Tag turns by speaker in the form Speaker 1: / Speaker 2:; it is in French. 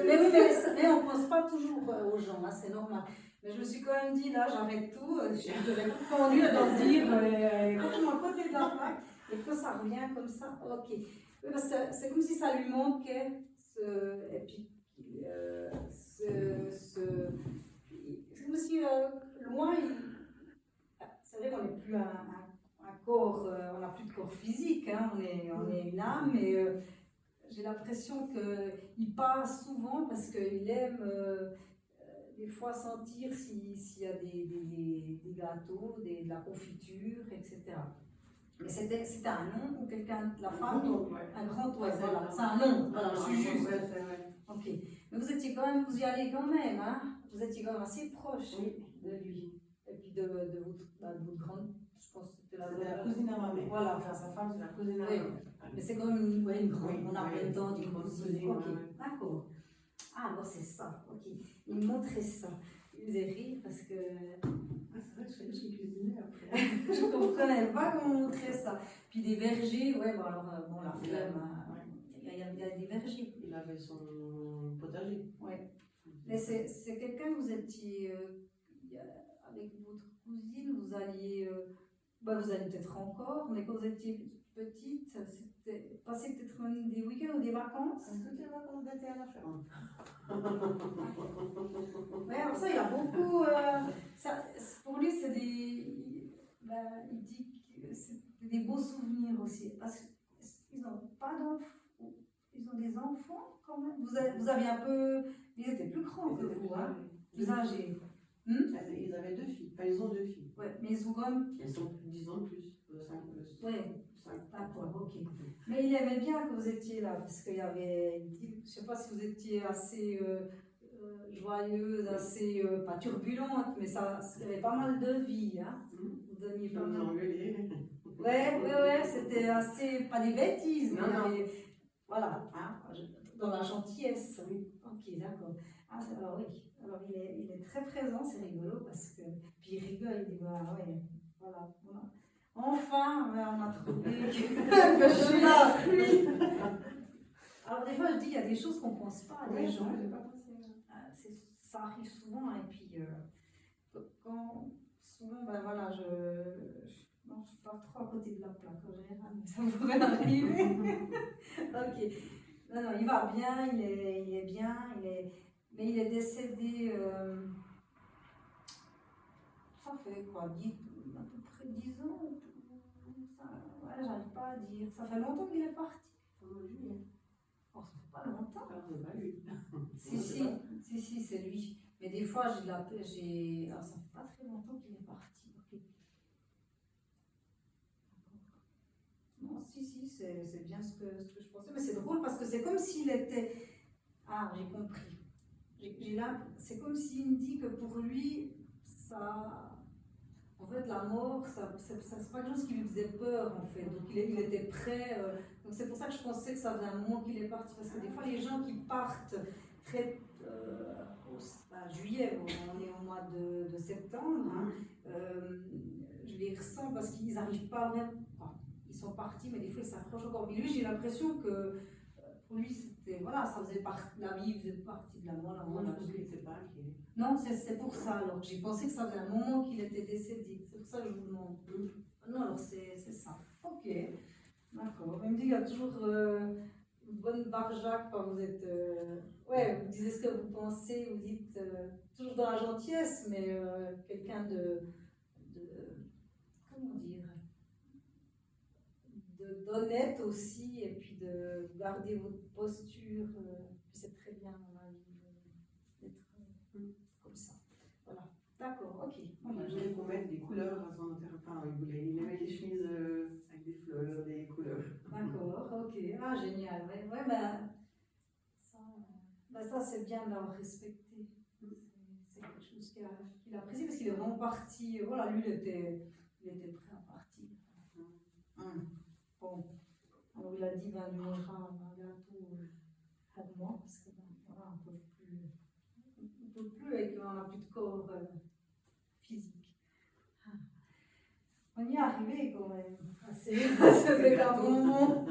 Speaker 1: Mais oui, mais on ne pense pas toujours aux gens, hein, c'est normal. Mais je me suis quand même dit, là, j'arrête tout, je devais tout conduire dans se dire, complètement à côté de la plaque, et que ça revient comme ça, ok. Oui, parce que c'est comme si ça lui manquait, et puis, c'est comme si loin, c'est vrai qu'on n'est plus un corps, on n'a plus de corps physique, hein, on est une âme, mais j'ai l'impression qu'il passe souvent parce qu'il aime des fois sentir s'il y a des gâteaux, de la confiture, etc. Mais c'était un nom ou quelqu'un, la femme, un grand oiseau, voilà, c'est un nom, voilà, je suis juste. Ok, mais vous étiez quand même, vous y allez quand même, hein, vous étiez quand même assez proche de lui, et puis de votre grande, je pense que c'était
Speaker 2: la cousine à ma mère.
Speaker 1: Voilà,
Speaker 2: enfin sa femme, c'est la cousine à ma mère.
Speaker 1: Mais c'est quand même une grande, on a plein de temps d'une cousine. Ok,
Speaker 2: ouais.
Speaker 1: d'accord. Ah, alors c'est ça, ok. Il me montrait ça. Il faisait rire parce que.
Speaker 2: Ah, c'est vrai que je suis cuisinée après.
Speaker 1: Je ne comprenais pas comment montrer ça. Puis des vergers, ouais, bon, alors, bon, la flemme, il y a des vergers.
Speaker 2: Il avait son potager.
Speaker 1: Ouais. Mais c'est quelqu'un que vous étiez. Avec votre cousine, vous alliez. Vous allez peut-être encore, mais quand vous étiez petite, c'était passer peut-être des week-ends ou des vacances.
Speaker 2: Toutes les vacances d'été à la ferme.
Speaker 1: Oui, alors ça, il y a beaucoup. Pour lui, c'est des. Il dit que c'est des beaux souvenirs aussi. Parce qu'ils n'ont pas d'enfants. Ils ont des enfants quand même. Vous aviez un peu. Ils étaient plus grands que vous, hein? Plus âgés.
Speaker 2: Ils avaient 2 filles. Enfin, ils ont 2 filles.
Speaker 1: Ouais, mais ils ont quand même.
Speaker 2: Elles sont 10 ans plus. 5 plus.
Speaker 1: Oui.
Speaker 2: 5.
Speaker 1: D'accord, ok. Mais il aimait bien que vous étiez là, parce qu'il y avait, je ne sais pas si vous étiez assez joyeuse, assez, pas turbulente, mais il y avait pas mal de vie, hein. Vous donniez pas mal. Ouais, c'était assez, pas des bêtises, mais voilà, hein, dans la gentillesse. Oui. Ok, d'accord. Alors oui, alors il est très présent, c'est rigolo, parce que, puis il rigole, il dit, voilà. Enfin, on a trouvé que je suis là. Alors des fois, je dis, il y a des choses qu'on ne pense pas à des gens. Ça arrive souvent, et puis quand souvent, non, je ne suis pas trop à côté de la plaque en général, mais ça pourrait arriver. Ok. Non, il va bien, il est bien, mais il est décédé. Ça fait quoi, à peu près 10 ans? Ouais, j'arrive pas à dire. Ça fait longtemps qu'il est parti. Oh, ça fait pas longtemps.
Speaker 2: Alors, c'est pas lui.
Speaker 1: Si, c'est lui. Mais des fois, ça fait pas très longtemps qu'il est parti. Okay. Non, c'est bien ce que je pensais. Mais c'est drôle parce que c'est comme s'il était. Ah, j'ai compris. C'est comme s'il me dit que pour lui, ça. En fait, la mort, c'est pas quelque chose qui lui faisait peur, en fait. Donc, il était prêt. Donc, c'est pour ça que je pensais que ça faisait un moment qu'il est parti. Parce que des fois, les gens qui partent très. Juillet, on est au mois de septembre, hein, je les ressens parce qu'ils n'arrivent pas vraiment. Ils sont partis, mais des fois, ils s'approchent encore. Mais lui, j'ai l'impression que pour lui, c'était. Voilà, ça faisait partie. La vie faisait partie de la mort. Non, c'est pour ça. Alors, j'ai pensé que ça faisait un moment qu'il était décédé. C'est pour ça que je vous demande. Non, alors c'est ça. Ok, d'accord. Il me dit qu'il y a toujours une bonne barjac quand vous êtes. Ouais, vous disiez ce que vous pensez, vous dites toujours dans la gentillesse, mais quelqu'un de. Comment dire, d'honnête aussi, et puis de garder votre posture. C'est très bien, à mon avis, d'être comme ça. Voilà. D'accord, ok.
Speaker 2: Je voulais qu'on mette des couleurs à son enterrement. Il aimait les chemises avec des fleurs, des couleurs.
Speaker 1: D'accord, ok. Ah, génial. Ouais, ça c'est bien de l'avoir respecté. C'est quelque chose qu'il apprécie parce qu'il est vraiment parti. Voilà, lui, il était prêt à partir. Bon, alors il a dit, il mangera bientôt pour moi parce que voilà, on ne peut plus et qu'on n'a plus de corps physique. On y est arrivé quand même. C'est un bon moment.